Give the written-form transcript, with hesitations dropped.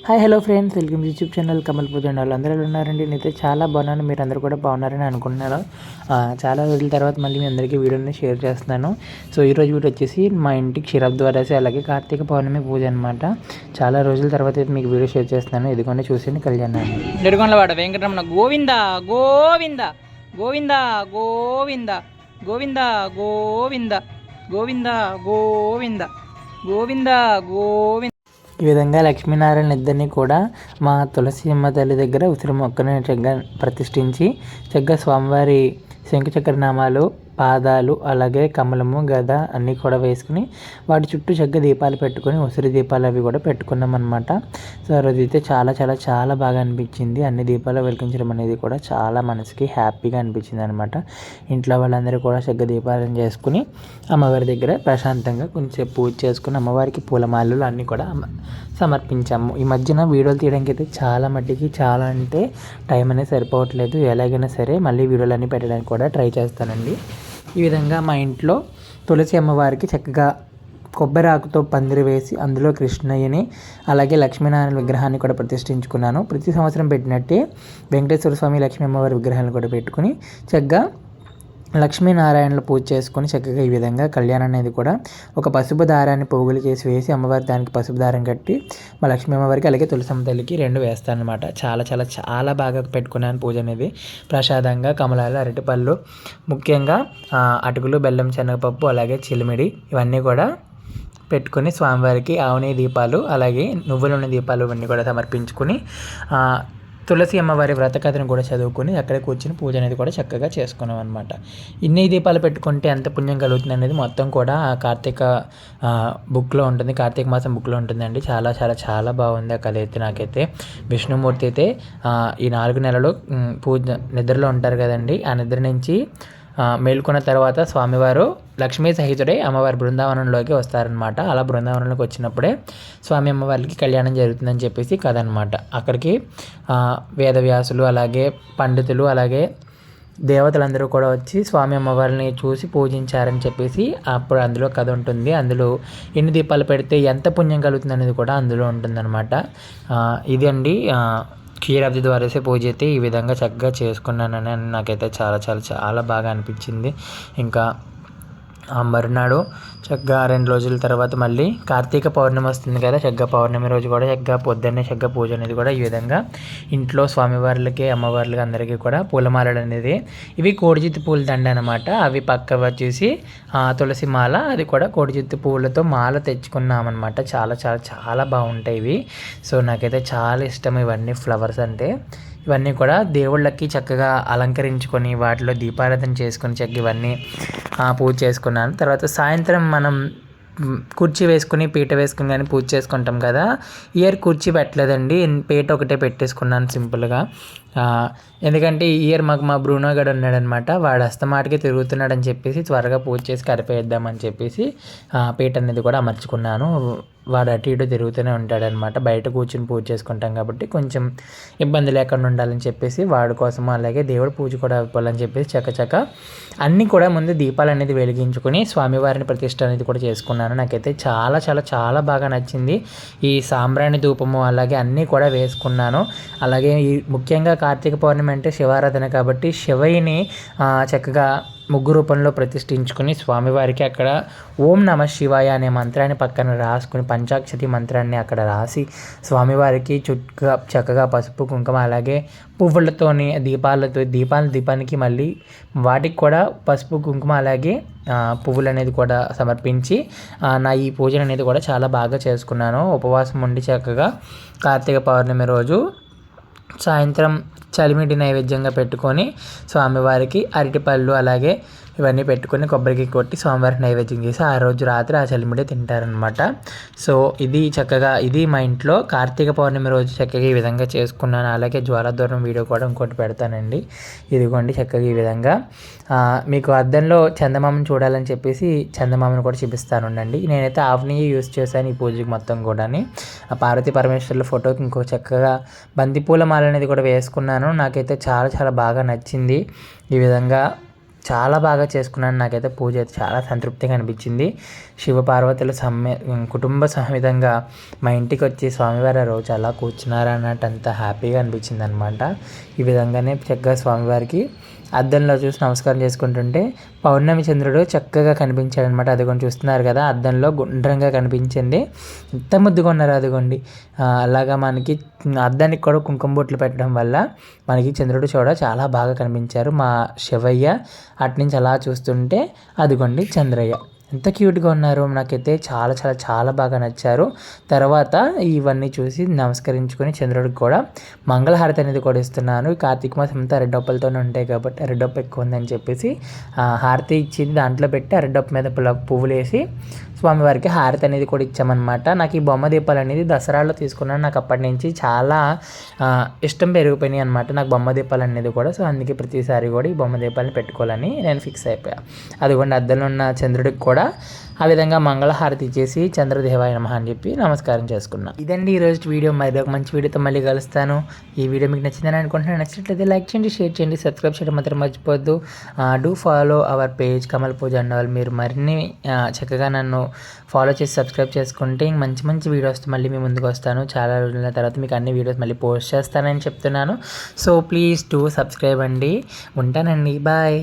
Hi hello friends, welcome YouTube channel Kamal Pooja. వాళ్ళు అందరూ ఉన్నారండి. నేనైతే చాలా బాగున్నాను. మీరు అందరూ కూడా బాగున్నారని అనుకుంటున్నాను. చాలా రోజుల తర్వాత మళ్ళీ మీ అందరికీ వీడియోని షేర్ చేస్తున్నాను. సో ఈరోజు వీడియో వచ్చేసి మా ఇంటికి క్షీరద్వారాసి అలాగే కార్తీక పౌర్ణమి పూజ అనమాట. చాలా రోజుల తర్వాత అయితే మీకు వీడియో షేర్ చేస్తున్నాను. ఇదిగోండి చూసి కళ్యాణాన్ని నెడుగొండవాడ వెంకటరమణ గోవింద గోవింద గోవింద గోవింద గోవింద గోవింద గోవింద గోవింద గోవింద గోవింద. ఈ విధంగా లక్ష్మీనారాయణ ఇద్దరిని కూడా మా తులసి అమ్మ తల్లి దగ్గర ఉసిరి మొక్కని చక్కగా ప్రతిష్ఠించి చక్కగా స్వామివారి శంఖచక్ర నామాలు, పాదాలు, అలాగే కమలము, గద అన్నీ కూడా వేసుకుని వాటి చుట్టూ చక్కగా దీపాలు పెట్టుకొని ఉసిరి దీపాలు అవి కూడా పెట్టుకున్నాం అనమాట. సో ఆ రోజు అయితే చాలా చాలా చాలా బాగా అనిపించింది. అన్ని దీపాలు వెలిగించడం అనేది కూడా చాలా మనసుకి హ్యాపీగా అనిపించింది అనమాట. ఇంట్లో వాళ్ళందరూ కూడా చక్కగా దీపాలను చేసుకుని అమ్మవారి దగ్గర ప్రశాంతంగా కొంచెం పూజ చేసుకుని అమ్మవారికి పూలమాలలు అన్నీ కూడా సమర్పించాము. ఈ మధ్యన వీడియోలు తీయడానికి అయితే చాలా మట్టికి చాలా అంటే టైం అనేది సరిపోవట్లేదు. ఎలాగైనా సరే మళ్ళీ వీడియోలు అన్నీ పెట్టడానికి కూడా ట్రై చేస్తానండి. ఈ విధంగా మా ఇంట్లో తులసి అమ్మవారికి చక్కగా కొబ్బరి ఆకుతో పందిరి వేసి అందులో కృష్ణయ్యని అలాగే లక్ష్మీనారాయణ విగ్రహాన్ని కూడా ప్రతిష్ఠించుకున్నాను. ప్రతి సంవత్సరం పెట్టినట్టే వెంకటేశ్వర స్వామి, లక్ష్మీ అమ్మవారి విగ్రహాన్ని కూడా పెట్టుకుని చక్కగా లక్ష్మీనారాయణలు పూజ చేసుకొని చక్కగా ఈ విధంగా కళ్యాణం అనేది కూడా ఒక పసుపు దారాన్ని పోగులు చేసి వేసి అమ్మవారి దానికి పసుపు దారం కట్టి మా లక్ష్మీ అమ్మవారికి అలాగే తులసమ్మ తల్లికి రెండు వేస్తాను అనమాట. చాలా చాలా చాలా బాగా పెట్టుకున్నాను పూజ అనేది. ప్రసాదంగా కమలాలు, అరటిపళ్ళు, ముఖ్యంగా అటుకులు, బెల్లం, శనగపప్పు, అలాగే చిలిమిడి ఇవన్నీ కూడా పెట్టుకొని స్వామివారికి ఆవునే దీపాలు అలాగే నువ్వుల నూనె దీపాలు ఇవన్నీ కూడా సమర్పించుకొని తులసి అమ్మవారి వ్రత కథను కూడా చదువుకొని అక్కడే కూర్చుని పూజ అనేది కూడా చక్కగా చేసుకున్నాం అనమాట. ఇన్ని దీపాలు పెట్టుకుంటే ఎంత పుణ్యం కలుగుతుంది అనేది మొత్తం కూడా ఆ కార్తీక బుక్లో ఉంటుంది, కార్తీక మాసం బుక్లో ఉంటుందండి. చాలా చాలా చాలా బాగుంది ఆ కథ అయితే. నాకైతే విష్ణుమూర్తి అయితే ఈ 4 నెలలు పూజ నిద్రలో ఉంటారు కదండి. ఆ నిద్ర నుంచి మేల్కొన్న తర్వాత స్వామివారు లక్ష్మీ సహితుడై అమ్మవారి బృందావనంలోకి వస్తారనమాట. అలా బృందావనంలోకి వచ్చినప్పుడే స్వామి అమ్మవారికి కళ్యాణం జరుగుతుందని చెప్పేసి కథ అనమాట. అక్కడికి వేదవ్యాసులు అలాగే పండితులు అలాగే దేవతలందరూ కూడా వచ్చి స్వామి అమ్మవారిని చూసి పూజించారని చెప్పేసి అప్పుడు అందులో కథ ఉంటుంది. అందులో ఎన్ని దీపాలు పెడితే ఎంత పుణ్యం కలుగుతుంది అనేది కూడా అందులో ఉంటుందన్నమాట. ఇది అండి క్షీరాబ్ది ద్వారాసే పూజ అయితే ఈ విధంగా చక్కగా చేసుకున్నానని నాకైతే చాలా చాలా చాలా బాగా అనిపించింది. ఇంకా మరునాడు చక్కగా 2 రోజుల తర్వాత మళ్ళీ కార్తీక పౌర్ణమి వస్తుంది కదా. చక్కగా పౌర్ణమి రోజు కూడా చక్కగా పొద్దున్నే చక్కగా పూజ అనేది కూడా ఈ విధంగా ఇంట్లో స్వామివార్లకి అమ్మవార్లకి అందరికీ కూడా పూలమాలలు అనేది ఇవి కోడిజిత్తు పూల దండ అనమాట. అవి పక్క వచ్చేసి తులసి మాల, అది కూడా కోడిజిత్తు పూలతో మాల తెచ్చుకున్నామన్నమాట. చాలా చాలా చాలా బాగుంటాయి ఇవి. సో నాకైతే చాలా ఇష్టం ఇవన్నీ ఫ్లవర్స్ అంటే. ఇవన్నీ కూడా దేవుళ్ళకి చక్కగా అలంకరించుకొని వాటిలో దీపారాధన చేసుకొని చక్కగా ఇవన్నీ పూజ చేసుకున్నాను. తర్వాత సాయంత్రం మనం కుర్చీ వేసుకుని పీట వేసుకుని కానీ పూజ చేసుకుంటాం కదా. ఇయర్ కుర్చీ పెట్టలేదండి, పీట ఒకటే పెట్టేసుకున్నాను సింపుల్గా. ఎందుకంటే ఈ ఇయర్ మా బ్రూనో గడు ఉన్నాడనమాట. వాడు అస్తమాటికి తిరుగుతున్నాడని చెప్పేసి త్వరగా పూజ చేసి కరిపేద్దామని చెప్పేసి పీట అనేది కూడా అమర్చుకున్నాను. వాడు అటు ఇటు తిరుగుతూనే ఉంటాడనమాట. బయట కూర్చుని పూజ చేసుకుంటాం కాబట్టి కొంచెం ఇబ్బంది లేకుండా ఉండాలని చెప్పేసి వాడి కోసం అలాగే దేవుడి పూజ కూడా అయిపోవాలని చెప్పేసి చక్కచక్క అన్నీ కూడా ముందు దీపాలు అనేది వెలిగించుకొని స్వామివారిని ప్రతిష్ట అనేది కూడా చేసుకున్నాను. నాకైతే చాలా చాలా చాలా బాగా నచ్చింది. ఈ సాంబ్రాణి ధూపము అలాగే అన్నీ కూడా వేసుకున్నాను. అలాగే ఈ ముఖ్యంగా కార్తీక పౌర్ణమి అంటే శివారాధన కాబట్టి శివయ్యని చక్కగా ముగ్గు రూపంలో ప్రతిష్ఠించుకుని స్వామివారికి అక్కడ ఓం నమ శివాయ అనే మంత్రాన్ని పక్కన రాసుకుని పంచాక్షరి మంత్రాన్ని అక్కడ రాసి స్వామివారికి చక్కగా పసుపు కుంకుమ అలాగే పువ్వులతోని దీపానికి మళ్ళీ వాటికి కూడా పసుపు కుంకుమ అలాగే పువ్వులు అనేది కూడా సమర్పించి నా ఈ పూజను అనేది కూడా చాలా బాగా చేసుకున్నాను. ఉపవాసం ఉండి చక్కగా కార్తీక పౌర్ణమి రోజు సాయంత్రం చలిమిడి నైవేద్యంగా పెట్టుకొని స్వామివారికి అరటిపళ్ళు అలాగే ఇవన్నీ పెట్టుకొని కొబ్బరికి కొట్టి స్వామివారికి నైవేద్యం చేసి ఆ రోజు రాత్రి ఆ చలిమిడి తింటారనమాట. సో ఇది మా ఇంట్లో కార్తీక పౌర్ణమి రోజు చక్కగా ఈ విధంగా చేసుకున్నాను. అలాగే జ్వాలదూరం వీడియో కూడా ఇంకోటి పెడతానండి. ఇదిగోండి చక్కగా ఈ విధంగా మీకు అద్దంలో చందమామను చూడాలని చెప్పేసి చందమామను కూడా చూపిస్తానుండండి. నేనైతే ఆఫ్ని యూస్ చేశాను ఈ పూజకి మొత్తం కూడా. పార్వతీ పరమేశ్వర్ల ఫోటోకి ఇంకో చక్కగా బంతిపూల మాల అనేది కూడా వేసుకున్నాను. నాకైతే చాలా చాలా బాగా నచ్చింది. ఈ విధంగా చాలా బాగా చేసుకున్నాను. నాకైతే పూజ అయితే చాలా సంతృప్తిగా అనిపించింది. శివపార్వతులు కుటుంబ సమేతంగా మా ఇంటికి వచ్చి స్వామివారి ఆ రోజు అలా కూర్చున్నారు అన్నట్టు అంత హ్యాపీగా అనిపించింది అనమాట. ఈ విధంగానే చక్కగా స్వామివారికి అద్దంలో చూసి నమస్కారం చేసుకుంటుంటే పౌర్ణమి చంద్రుడు చక్కగా కనిపించాడు అనమాట. అదిగోండి చూస్తున్నారు కదా, అద్దంలో గుండ్రంగా కనిపించింది. ఎంత ముద్దుగా ఉన్నారు అదిగోండి. అలాగా మనకి అద్దానికి కూడా కుంకుమ బొట్లు పెట్టడం వల్ల మనకి చంద్రుడు చూడ చాలా బాగా కనిపించారు. మా శివయ్య అట్నుంచి అలా చూస్తుంటే అదిగోండి చంద్రయ్య ఎంత క్యూట్గా ఉన్నారు. నాకైతే చాలా చాలా చాలా బాగా నచ్చారు. తర్వాత ఇవన్నీ చూసి నమస్కరించుకొని చంద్రుడికి కూడా మంగళహారతి అనేది కూడా ఇస్తున్నాను. కార్తీక మాసం అంతా అరటిడొప్పలతోనే ఉంటాయి కాబట్టి అరటిడొప్ప ఎక్కువ ఉందని చెప్పేసి హారతి ఇచ్చింది దాంట్లో పెట్టి అరటిడొప్ప మీద పువ్వులు వేసి స్వామివారికి హారతి అనేది కూడా ఇచ్చామన్నమాట. నాకు ఈ బొమ్మ దీపాలు అనేది దసరాలో తీసుకున్నాను. నాకు అప్పటి నుంచి చాలా ఇష్టం పెరిగిపోయినాయి అనమాట నాకు బొమ్మ దీపాలు అనేది కూడా. సో అందుకే ప్రతిసారి కూడా ఈ బొమ్మ దీపాలను పెట్టుకోవాలని నేను ఫిక్స్ అయిపోయా. అదిగోండి అద్దంలో ఉన్న చంద్రుడికి కూడా ఆ విధంగా మంగళహారతి ఇచ్చేసి చంద్రదేవాయ నమః అని చెప్పి నమస్కారం చేసుకున్నా. ఇదండి ఈరోజు వీడియో. మరి ఒక మంచి వీడియోతో మళ్ళీ కలుస్తాను. ఈ వీడియో మీకు నచ్చిందని అనుకుంటున్నాను. నచ్చినట్లయితే లైక్ చేయండి, షేర్ చేయండి, సబ్స్క్రైబ్ చేయడం మాత్రం మర్చిపోద్దు. Do follow our page Kamal Pooja అన్నవాళ్ళు. మీరు మరిన్ని చక్కగా నన్ను ఫాలో చేసి సబ్స్క్రైబ్ చేసుకుంటే మంచి మంచి వీడియోస్తో మళ్ళీ మీ ముందుకు వస్తాను. చాలా రోజుల తర్వాత మీకు అన్ని వీడియోస్ మళ్ళీ పోస్ట్ చేస్తానని చెప్తున్నాను. సో ప్లీజ్ డూ సబ్స్క్రైబ్ అండి. ఉంటానండి, బాయ్.